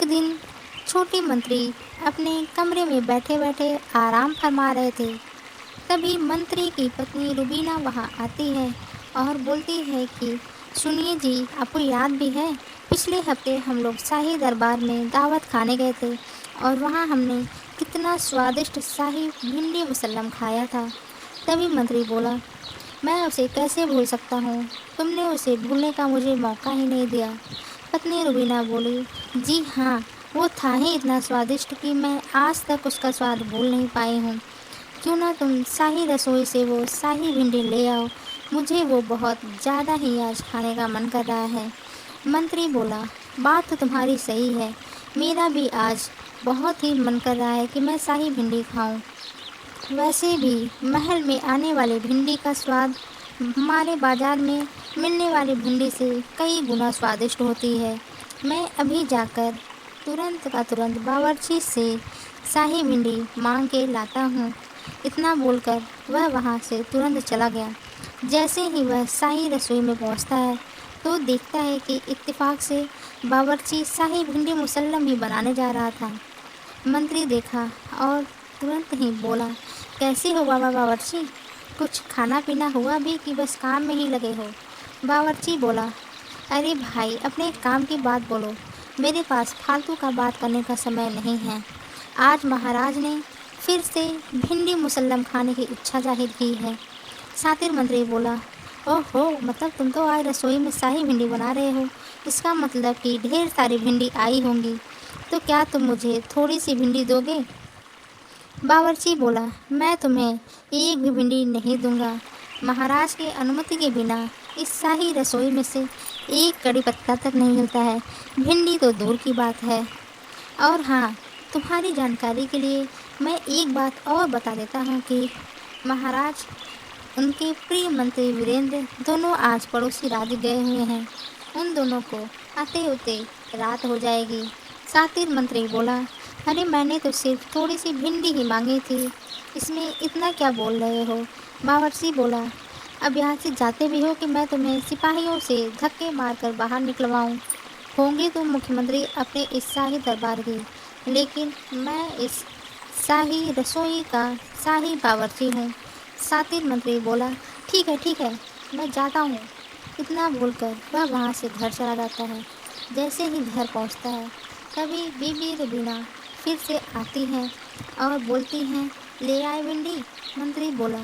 दिन छोटे मंत्री अपने कमरे में बैठे बैठे आराम फरमा रहे थे। तभी मंत्री की पत्नी रुबीना वहां आती है और बोलती है कि सुनिए जी, आपको याद भी है पिछले हफ्ते हम लोग शाही दरबार में दावत खाने गए थे और वहां हमने कितना स्वादिष्ट शाही भिंडी मुसल्लम खाया था। तभी मंत्री बोला, मैं उसे कैसे भूल सकता हूँ, तुमने उसे भूलने का मुझे मौका ही नहीं दिया। पत्नी रुबीना बोली, जी हाँ, वो था ही इतना स्वादिष्ट कि मैं आज तक उसका स्वाद भूल नहीं पाई हूँ। क्यों ना तुम शाही रसोई से वो शाही भिंडी ले आओ, मुझे वो बहुत ज़्यादा ही आज खाने का मन कर रहा है। मंत्री बोला, बात तो तुम्हारी सही है, मेरा भी आज बहुत ही मन कर रहा है कि मैं शाही भिंडी खाऊं। वैसे भी महल में आने वाली भिंडी का स्वाद हमारे बाजार में मिलने वाली भिंडी से कई गुना स्वादिष्ट होती है। मैं अभी जाकर तुरंत का तुरंत बावर्ची से शाही भिंडी मांग के लाता हूँ। इतना बोलकर वह वहाँ से तुरंत चला गया। जैसे ही वह शाही रसोई में पहुँचता है तो देखता है कि इत्तेफाक से बावर्ची शाही भिंडी मुसल्लम ही बनाने जा रहा था। मंत्री देखा और तुरंत ही बोला, कैसे हो बाबा बावर्ची, कुछ खाना पीना हुआ भी कि बस काम में ही लगे हो। बावर्ची बोला, अरे भाई, अपने काम की बात बोलो, मेरे पास फालतू का बात करने का समय नहीं है। आज महाराज ने फिर से भिंडी मुसल्लम खाने की इच्छा जाहिर की है। सातिर मंत्री बोला, ओहो, मतलब तुम तो आज रसोई में शाही भिंडी बना रहे हो, इसका मतलब कि ढेर सारी भिंडी आई होंगी, तो क्या तुम मुझे थोड़ी सी भिंडी दोगे? बावर्ची बोला, मैं तुम्हें एक भी भिंडी नहीं दूंगा। महाराज की अनुमति के बिना इस शाही रसोई में से एक कड़ी पत्ता तक नहीं हिलता है, भिंडी तो दूर की बात है। और हाँ, तुम्हारी जानकारी के लिए मैं एक बात और बता देता हूँ कि महाराज, उनके प्रिय मंत्री वीरेंद्र दोनों आज पड़ोसी राज्य गए हुए हैं। उन दोनों को आते होते रात हो जाएगी। सातिर मंत्री बोला, अरे मैंने तो सिर्फ थोड़ी सी भिंडी ही मांगी थी, इसमें इतना क्या बोल रहे हो? बावर्ची बोला, अब यहाँ से जाते भी हो कि मैं तुम्हें सिपाहियों से धक्के मारकर बाहर निकलवाऊँ? होंगे तुम मुख्यमंत्री अपने इस शाही दरबार की, लेकिन मैं इस शाही रसोई का शाही बावर्ची हूँ। सातिर मंत्री बोला, ठीक है, मैं जाता हूँ। इतना बोलकर वह वहाँ से घर चला जाता है। जैसे ही घर पहुँचता है तभी बीबी रुबीना फिर से आती हैं और बोलती हैं, ले आए भिंडी? मंत्री बोला,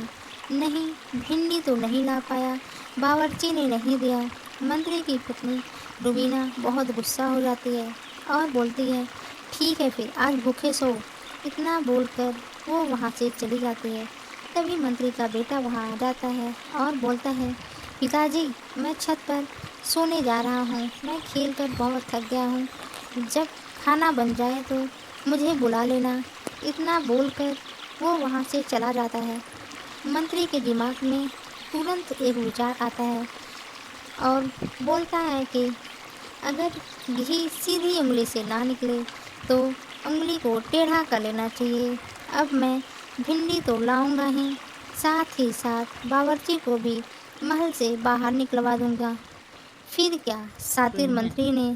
नहीं, भिंडी तो नहीं ला पाया, बावर्ची ने नहीं दिया। मंत्री की पत्नी रुबीना बहुत गुस्सा हो जाती है और बोलती है, ठीक है फिर, आज भूखे सो। इतना बोलकर वो वहाँ से चली जाती है। तभी मंत्री का बेटा वहाँ आ जाता है और बोलता है, पिताजी, मैं छत पर सोने जा रहा हूँ, मैं खेल कर बहुत थक गया हूँ, जब खाना बन जाए तो मुझे बुला लेना। इतना बोलकर वो वहाँ से चला जाता है। मंत्री के दिमाग में तुरंत एक विचार आता है और बोलता है कि अगर घी सीधी उंगली से ना निकले तो उंगली को टेढ़ा कर लेना चाहिए। अब मैं भिंडी तो लाऊंगा ही, साथ ही साथ बावर्ची को भी महल से बाहर निकलवा दूंगा। फिर क्या, सातिर मंत्री ने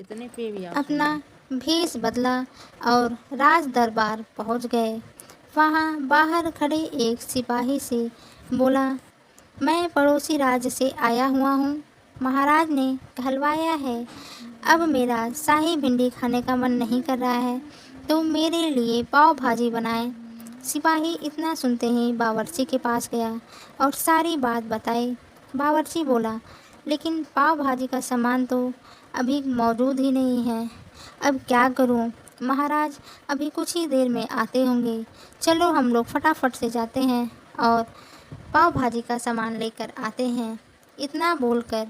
इतने पे भी आप अपना भेष बदला और राज दरबार पहुंच गए। वहां बाहर खड़े एक सिपाही से बोला, मैं पड़ोसी राज्य से आया हुआ हूँ, महाराज ने कहलवाया है, अब मेरा शाही भिंडी खाने का मन नहीं कर रहा है, तो मेरे लिए पाव भाजी बनाए। सिपाही इतना सुनते ही बावर्ची के पास गया और सारी बात बताई। बावर्ची बोला, लेकिन पाव भाजी का सामान तो अभी मौजूद ही नहीं है, अब क्या करूं? महाराज अभी कुछ ही देर में आते होंगे, चलो हम लोग फटाफट से जाते हैं और पाव भाजी का सामान लेकर आते हैं। इतना बोलकर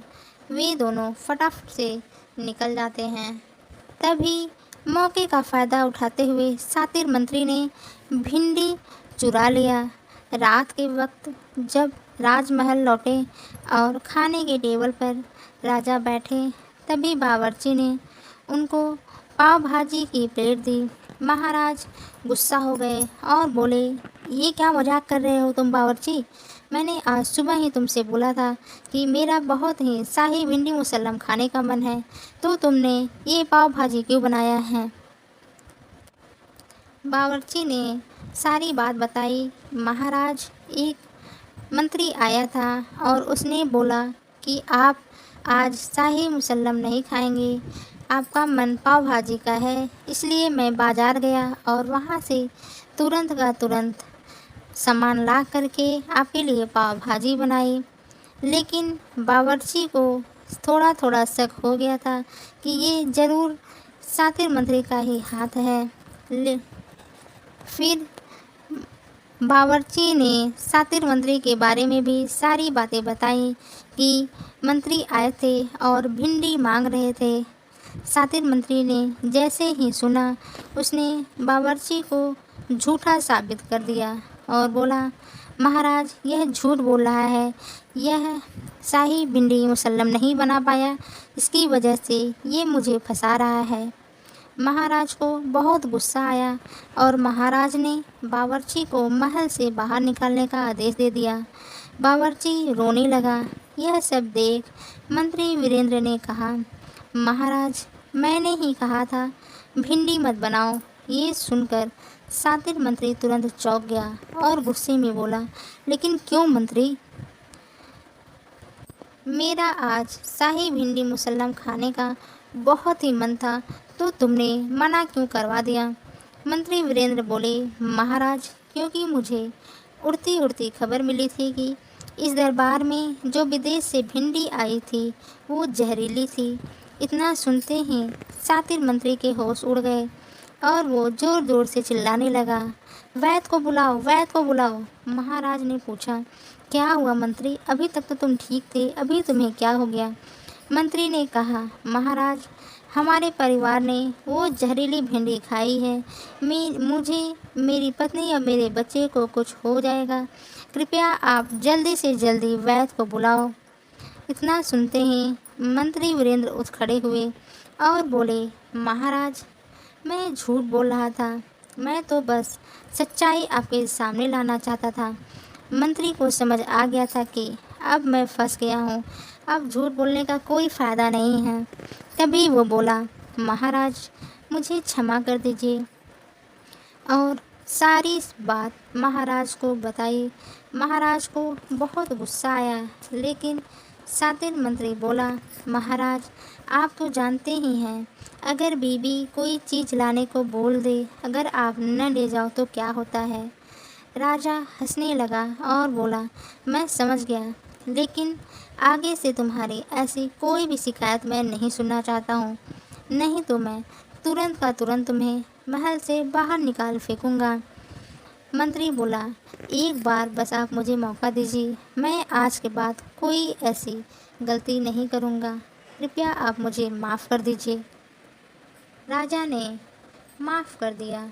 वे दोनों फटाफट से निकल जाते हैं। तभी मौके का फ़ायदा उठाते हुए सातिर मंत्री ने भिंडी चुरा लिया। रात के वक्त जब राजमहल लौटे और खाने के टेबल पर राजा बैठे, तभी बावर्ची ने उनको पाव भाजी की प्लेट दी। महाराज गुस्सा हो गए और बोले, ये क्या मजाक कर रहे हो तुम बावर्ची? मैंने आज सुबह ही तुमसे बोला था कि मेरा बहुत ही शाही भिंडी मुसल्लम खाने का मन है, तो तुमने ये पाव भाजी क्यों बनाया है? बावर्ची ने सारी बात बताई। महाराज, एक मंत्री आया था और उसने बोला कि आप आज शाही मुसल्लम नहीं खाएंगे, आपका मन पाव भाजी का है, इसलिए मैं बाज़ार गया और वहाँ से तुरंत का तुरंत सामान ला करके आपके लिए पाव भाजी बनाई। लेकिन बावर्ची को थोड़ा थोड़ा शक हो गया था कि ये ज़रूर सातिर मंत्री का ही हाथ है। फिर बावर्ची ने सातिर मंत्री के बारे में भी सारी बातें बताई कि मंत्री आए थे और भिंडी मांग रहे थे। सातिर मंत्री ने जैसे ही सुना, उसने बावर्ची को झूठा साबित कर दिया और बोला, महाराज यह झूठ बोल रहा है, यह शाही भिंडी मुसल्लम नहीं बना पाया, इसकी वजह से ये मुझे फंसा रहा है। महाराज को बहुत गुस्सा आया और महाराज ने बावर्ची को महल से बाहर निकालने का आदेश दे दिया। बावर्ची रोने लगा। यह सब देख मंत्री वीरेंद्र ने कहा, महाराज मैंने ही कहा था भिंडी मत बनाओ। ये सुनकर सातिर मंत्री तुरंत चौंक गया और गुस्से में बोला, लेकिन क्यों मंत्री? मेरा आज शाही भिंडी मुसल्लम खाने का बहुत ही मन था, तो तुमने मना क्यों करवा दिया? मंत्री वीरेंद्र बोले, महाराज क्योंकि मुझे उड़ती उड़ती खबर मिली थी कि इस दरबार में जो विदेश से भिंडी आई थी वो जहरीली थी। इतना सुनते ही सातिर मंत्री के होश उड़ गए और वो जोर जोर से चिल्लाने लगा, वैद्य को बुलाओ, वैद्य को बुलाओ। महाराज ने पूछा, क्या हुआ मंत्री? अभी तक तो तुम ठीक थे, अभी तुम्हें क्या हो गया? मंत्री ने कहा, महाराज हमारे परिवार ने वो जहरीली भिंडी खाई है, मुझे, मेरी पत्नी और मेरे बच्चे को कुछ हो जाएगा, कृपया आप जल्दी से जल्दी वैद्य को बुलाओ। इतना सुनते ही मंत्री वीरेंद्र उठ खड़े हुए और बोले, महाराज मैं झूठ बोल रहा था, मैं तो बस सच्चाई आपके सामने लाना चाहता था। मंत्री को समझ आ गया था कि अब मैं फंस गया हूँ, अब झूठ बोलने का कोई फ़ायदा नहीं है। तभी वो बोला, महाराज मुझे क्षमा कर दीजिए, और सारी बात महाराज को बताई। महाराज को बहुत गुस्सा आया, लेकिन सातिर मंत्री बोला, महाराज आप तो जानते ही हैं, अगर बीबी कोई चीज़ लाने को बोल दे, अगर आप न ले जाओ तो क्या होता है। राजा हंसने लगा और बोला, मैं समझ गया, लेकिन आगे से तुम्हारी ऐसी कोई भी शिकायत मैं नहीं सुनना चाहता हूँ, नहीं तो मैं तुरंत का तुरंत तुम्हें महल से बाहर निकाल फेंकूँगा। मंत्री बोला, एक बार बस आप मुझे मौका दीजिए, मैं आज के बाद कोई ऐसी गलती नहीं करूँगा, कृपया आप मुझे माफ़ कर दीजिए। राजा ने माफ़ कर दिया।